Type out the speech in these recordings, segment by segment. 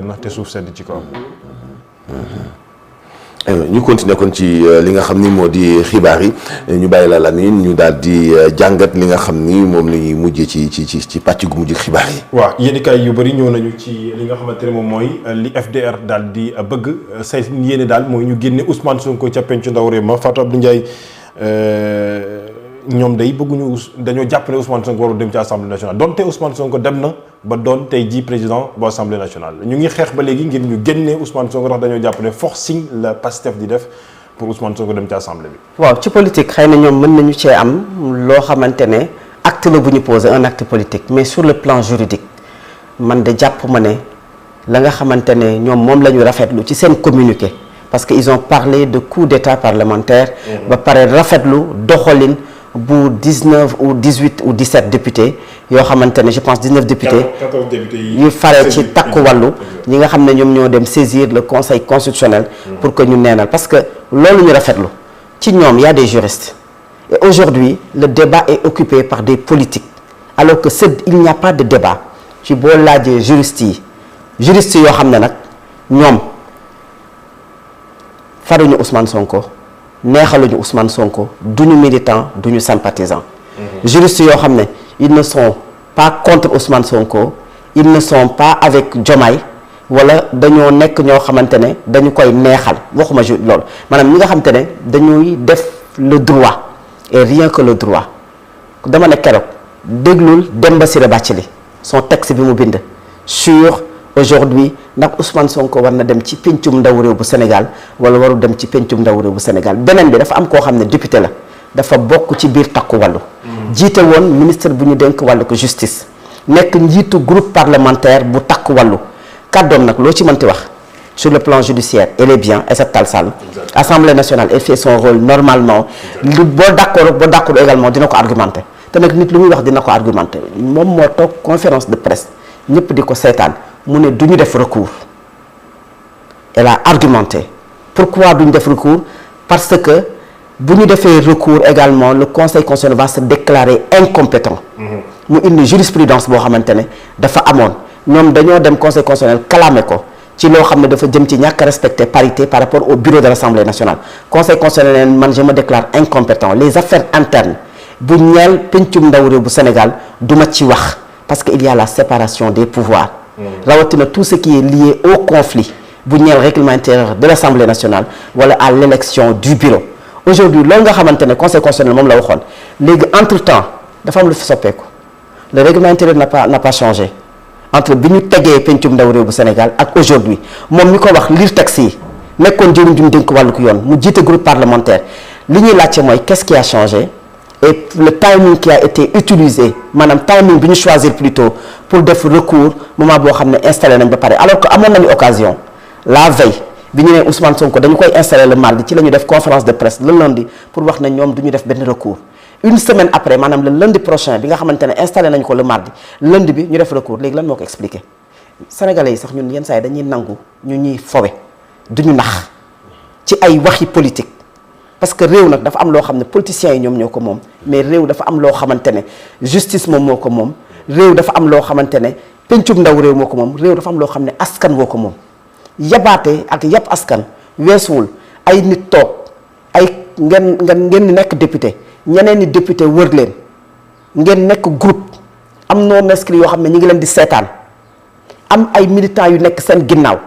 na te suuf sedd ci kaw. ñu continuer kon ci li nga xam ni moo di xibaar yi ñu bàyyi la Lamine ñu daal di jàngat li nga xam ni moom la ñuy mujjee ci pàcc gu mujj xibaar yi. waaw yéenekaay yu bëri ñëw nañu ci li nga xamante ne moom mooy li FDR daal di bëgg say yéene daal mooy ñu génne Ousmane Sonko ca pencu ndaw réew ma Fatou Abdou Ndiaye ñoom day bëgguñu dañoo jàpp ne Ousmane Sonko warul dem ci assemblée nationale donte Ousmane Sonko dem na ba doon tey jii président bu assemblée nationale ñu ngi xeex ba léegi ngir ñu génne Ousmane Sonko ndax dañoo jàpp ne forcing la Pastef di def pour Ousmane Sonko dem ci assemblée bi. waaw ci politique xëy na ñoom mën nañu cee am loo xamante ne acte la bu ñu posé un acte politique mais sur le plan juridique man de jàpp ma ne la nga xamante ne ñoom moom la ñu rafetlu ci seen communiqué parce que ils ont parlé de coup d'état parlementaire. ba pare rafetlu doxalin. bu 19 ou 18 ou 17 députés yoo xamante ne je pense 19 députés 14 députés yu faree ci takku wàllu ñi nga xam ne ñoom ñoo dem saisir le conseil constitutionnel pour que ñu neenal parce que loolu ñu rafetlu ci ñoom y a des juristes et aujourd'hui le débat est occupé par des politiques alors que il n'y a pas de débat ci boo laajee juristes yoo xam ne nag ñoom faruñu Ousmane Sonko neexaluñu Ousmane Sonko duñu militant duñu sympathisant juristes yoo xam ne ils ne sont pas contre Ousmane Sonko ils ne sont pas avec Diomaye wala dañoo nekk ñoo xamante ne dañu koy neexal waxuma loolu maanaam ñi nga xamante ne dañuy def le droit et rien que le droit dama ne keroog déglul Demba Ciré Bathily son texte bi mu bind sur aujourd'hui ndax Ousmane Sonko war na dem ci pencum ndaw réew bu Sénégal wala warul dem ci pencum ndaw réew bu Sénégal beneen bi dafa am koo xam ne député la dafa bokk ci biir takku wàllu jiite woon ministre bu ñu dénk wàllu ko justice nekk njiitu groupe parlementaire bu takku wàllu kàddoom nag loo ci mënti wax sur le plan judiciaire elle est bien Aïssata Tall Sall Assemblée nationale elle fait son rôle normalement lu boo d'accord également dina ko argumenté te nag nit lu muy wax dina ko argumenté moom moo toog conférence de presse ñëpp di ko seetaan mu ne du ñu def recours elle a argumenté pourquoi du ñu def recours parce que bu ñu defee recours également le conseil constitutionnel va se déclarer incompétent mu indi jurisprudence boo xamante ne dafa amoon ñoom dañoo dem conseil constitutionnel clamé ko ci loo xam ne dafa jëm ci ñàkk a respecter parité par rapport au bureau de l'Assemblée nationale conseil constitutionnel man je me déclare incompétent les affaires internes bu ñeel pencum ndaw réew bu Sénégal du ma ci wax parce que il y a la séparation des pouvoirs rawatina tout ce qui est lié au conflit bu ñeel règlement intérieur de l'Assemblée nationale wala à l'élection du bureau aujourd'hui loolu nga xamante ne conseil constitutionnel moom la waxoon léegi entre temps dafa am lu fi soppeeku le règlement intérieur n'a pas changé entre bi ñu tegee pencum ndaw réew bu Sénégal ak aujourd'hui moom mi ko wax lire texte yi nekkoon jëriñ duñ dénk wàllu ko yoon mu jiite groupe parlementaire li ñuy laajte mooy qu'est-ce qui a changé et le timing qui a été utilisé maanaam timing bi ñu choisir plutôt pour def recours moment boo xam ne installé nañ ba pare alors que amoon nañu occasion la veille bi ñu nee Ousmane Sonko dañu koy installé le mardi ci la ñu def conférence de presse le lundi pour wax ne ñoom du ñu def benn recours une semaine après maanaam le lundi prochain bi nga xamante ne installé nañu ko le mardi lundi bi ñu def recours léegi lan moo ko expliqué sénégalais yi sax ñun yenn saa yi dañuy nangu ñu ñuy fowe duñu nax ci ay waxi politique parce que réew nag dafa am loo xam ne politiciens yi ñoom ñoo ko moom mais réew dafa am loo xamante ne justice moom moo ko moom réew dafa am loo xamante ne pencum ndaw réew moo ko moom réew dafa am loo xam ne askan woo ko moom yabaate ak yàpp askan weesuwul ay nit toog ay ngeen nekk député ñeneen ni député wër leen ngeen nekk groupe am non inscrit yoo xam ne ñu ngi leen di seetaan am ay militants yu nekk seen ginnaaw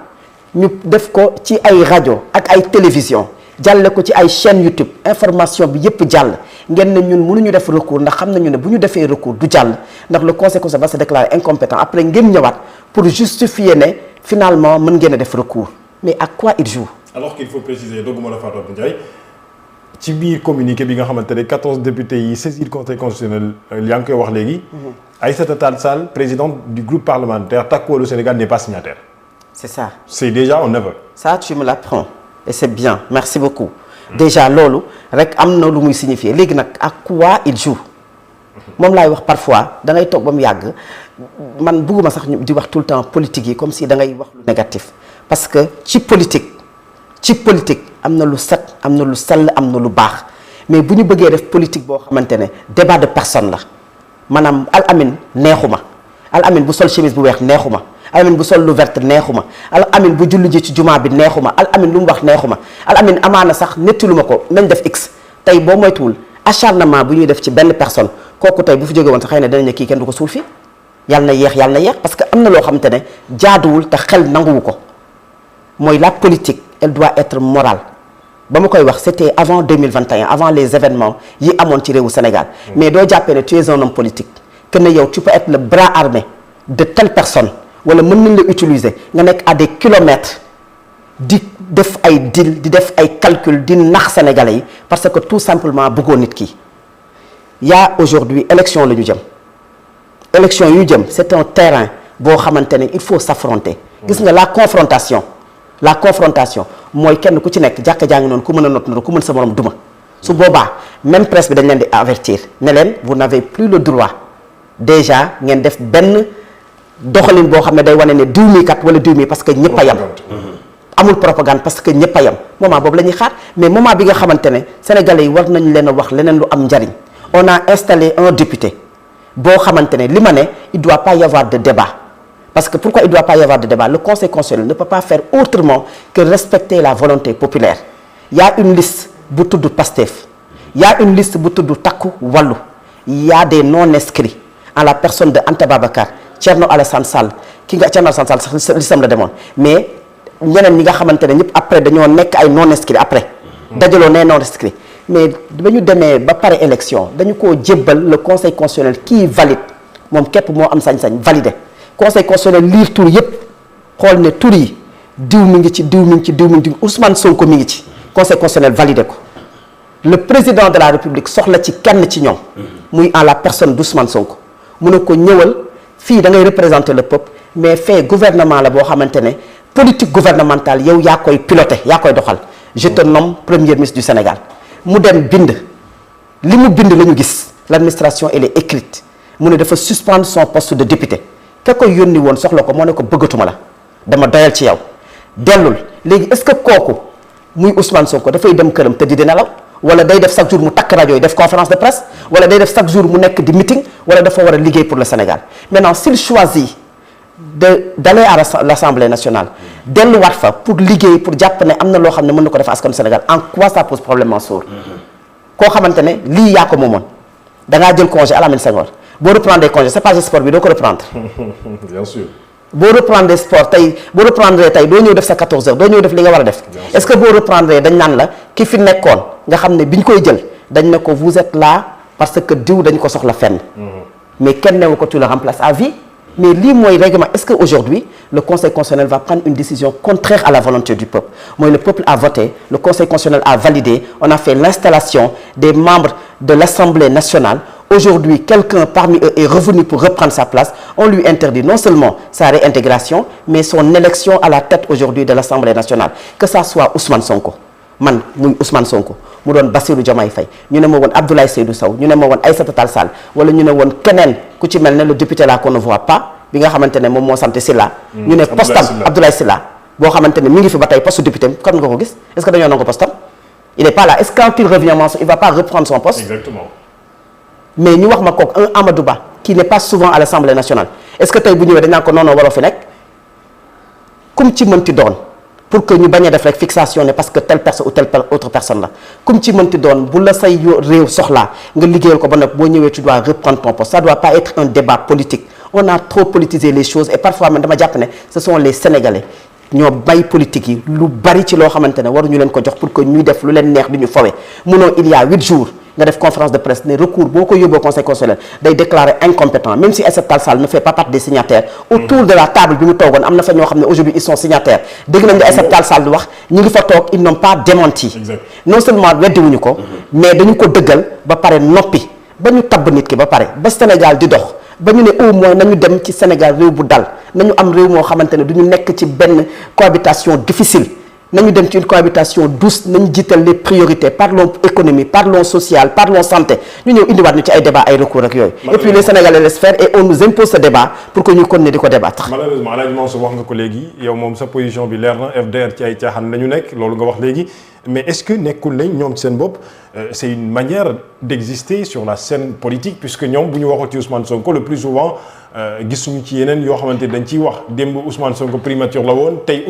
ñu def ko ci ay rajo ak ay télévision jàlle ko ci ay chaîne YouTube information bi yépp jàll ngeen ne ñun mënuñu def recours ndax xam nañu ne bu ñu defee recours du jàll ndax le conseil constitutionnel va se déclarer incompétent après ngeen ñëwaat pour justifier ne finalement mën ngeen a def recours mais à quoi il joue. alors qu'il faut préciser dogguma la Fatou Ndiaye ci biir communiqué bi nga xamante ne 14 députés yi saisir conseil constitutionnel yaa ngi koy wax léegi. Aïssata Tall Sall présidente du groupe parlementaire Takku Wallu Sénégal n'est pas signataire. c'est ça. c'est déjà un aveu. ça tu me l'apprends. et c'est bien merci beaucoup déjà loolu rek am na lu muy signifier léegi nag à quoi il joue moom laay wax parfois da ngay toog ba mu yàgg man bugguma sax di wax tout le temps politique yi comme si da ngay wax lu négatif parce que ci politique am na lu set am na lu sell am na lu baax mais bu ñu bëggee def politique boo xamante ne débat de personne la maanaam Al Amine neexuma Al Amine bu sol chemise bu weex neexuma Al Amine bu sol lu vert neexuma Al Amine bu julli ji ci jumaa bi neexuma Al Amine lu mu wax neexuma Al Amine amaana sax nettiluma ko nañ def x tey boo moytuwul acharnement bu ñuy def ci benn personne kooku tey bu fi jóge woon sax xëy na danañ ne kii kenn du ko suul fii yàlla na yéex parce que am na loo xamante ne jaaduwul te xel nanguwu ko mooy la politique elle doit être morale ba ma koy wax c'était avant 2021 avant les événements yi amoon ci réewu Sénégal mais doo jàppee ne tu es un homme politique que ne yow tu peux être le bras armé de telle personne wala mën nañ la utiliser nga nekk à des kilomètres di def ay deal di def ay calcul di nax sénégalais yi parce que tout simplement bëggoo nit ki y'a aujourd'hui élection la ñu jëm élection yu jëm c'est un terrain boo xamante ne il faut s'affronter gis nga la confrontation mooy kenn ku ci nekk jàkka jaa ngi noonu ku mën a not na ku mën sa morom duma su boobaa même presse bi dañ leen di avertir ne leen vous n'avez plus le droit déjà ngeen def benn doxalin boo xam ne day wane ne diw mi kat wala diw mi parce que ñëpp a yam amul propagande parce que ñëpp a yam moment boobu la ñuy xaar mais moment bi nga xamante ne sénégalais yi war nañ leen a wax leneen lu am njariñ on a installé un député boo xamante ne li ma ne il doit pas y avoir de débat parce que pourquoi il doit pas y avoir de débat le conseil constitutionnel ne peut pas faire autrement que respecter la volonté populaire il y a une liste bu tudd Pastef il y a une liste bu tudd Takku Wallu il y a des non inscrits en la personne de Anta Babacar Thierno Alassane Sall Thierno Alassane Sall sax listam la demoon mais ñeneen ñi nga xamante ne ñëpp après dañoo nekk ay non inscrits après dajaloo nee non inscrits mais ba ñu demee ba pare élection dañu koo jébbal le conseil constitutionnel qui valide moom képp moo am sañ-sañ validé conseil constitutionnel lire tur yëpp xool ne tur yi diw mi ngi ci diw mi ngi ci diw mi ngi ci Ousmane Sonko mi ngi ci conseil constitutionnel validé ko le président de la république soxla ci kenn ci ñoom muy en la personne d'Ousmane Sonko mu ne ko ñëwal fii da ngay représenter le peuple mais fait gouvernement la boo xamante ne politique gouvernementale yow yaa koy piloter yaa koy doxal je te nomme premier ministre du Sénégal mu dem bind li mu bind la ñu gis l'administration elle est écrite mu ne dafa suspendre son poste de député ka koy yónni woon soxla ko moo ne ko bëggatuma la dama doyal ci yow dellul léegi est-ce que kooku muy Ousmane Sonko dafay dem këram te di nelaw wala day def chaque jour mu takk rajo yi def conférence de presse wala day def chaque jour mu nekk di meeting wala dafa war a liggéey pour le Sénégal maintenant s'il choisit d'aller à l'Assemblée nationale delluwaat fa pour liggéey pour jàpp ne am na loo xam ne mën na ko def askanu Sénégal en quoi ça pose problème Mansour koo xamante ne lii yaa ko moomoon dangaa jël congé à la Senghor boo reprendre congé c'est pas sport bi doo ko reprendre bien sûr boo reprendre sport tey boo reprendre tey doo ñëw def sa 14 heures doo ñëw def li nga war a def est-ce que boo reprendre dañ naan la ki fi nekkoon nga xam ne bi ñu koy jël dañ ne ko vous êtes là parce que diw dañ ko soxla fenn mais kenn newu ko tu le remplaces à vie mais lii mooy règlement est-ce que aujourd'hui le conseil constitutionnel va prendre une décision contraire à la volonté du peuple mooy le peuple a voté le conseil constitutionnel a validé on a fait l'installation des membres de l'Assemblée nationale aujourd'hui quelqu'un parmi eux est revenu pour reprendre sa place on lui interdit non seulement sa réintégration mais son élection à la tête aujourd'hui de l'Assemblée nationale que ça soit Ousmane Sonko man muy Ousmane Sonko mu doon Bassirou Diomaye Faye ñu ne ma woon Abdoulaye Seydou Sow ñu ne ma woon Aïssata Tall Sall wala ñu ne woon keneen ku ci mel ne le député là qu'on ne voit pas bi nga xamante ne moom moo sant Sylla ñu ne postam Abdoulaye Sylla boo xamante ne mi ngi fi ba tey poste député comme nga ko gis est-ce que dañoo nangu postam il est pas là est-ce que quand il revient il va pas reprendre son poste exactement mais ñu wax ma kooku un Amadou Ba qui n'est pas souvent à l'Assemblée nationale est-ce que tey bu ñëwee dañ naan ko non waroo fi nekk comme ci mënti doon pour que ñu bañ a def rek fixation ne parce que telle personne ou telle autre personne la comme ci mënti doon bu la say réew soxlaa nga liggéeyal ko ba nag boo ñëwee tu dois reprendre ton poste ça doit pas être un débat politique on a trop politisé les choses et parfois man dama jàpp ne ce sont les Sénégalais ñoo bay politique yi lu bari ci loo xamante ne waruñu leen ko jox pour que ñuy def lu leen neex du ñu fowe munoo il y a 8 jours nga def conférence de presse ne recours boo ko yóbboo conseil constitutionnel day déclarer incompétent même si Aïssata Tall Sall ne fait pas partie des signataires autour de la table bi mu toogoon am na fa ñoo xam ne aujourd'hui ils sont signataires dégg nañ ne Aïssata Tall Sall di wax ñi ngi fa toog ils n'ont pas démenti non seulement weddiwuñu ko mais dañu ko dëggal ba pare noppi ba ñu tabb nit ki ba pare ba Sénégal di dox ba ñu ne au moins nañu dem ci Sénégal réew bu dal nañu am réew moo xamante ne du ñu nekk ci benn cohabitation difficile nañu dem ci une cohabitation douce nañu jiital les priorités parlons économie parlons social parlons santé ñu ñëw indiwaat ñu ci ay débat ay recours ak yooyu. et puis les Sénégalais laissent faire et on nous impose ce débat pour que ñu continuer di ko débattre. malheureusement Alaaji Mansour wax nga ko léegi yow moom sa position bi leer na FDR ci ay caaxaan la ñu nekk loolu nga wax léegi mais est-ce que nekkul nañ ñoom seen bopp c'est une manière d'exister sur la scène politique puisque ñoom bu ñu waxul ci Ousmane Sonko le plus souvent gisuñu ci yeneen yoo xamante dañ ciy wax démb Ousmane Sonko primature la woon tey.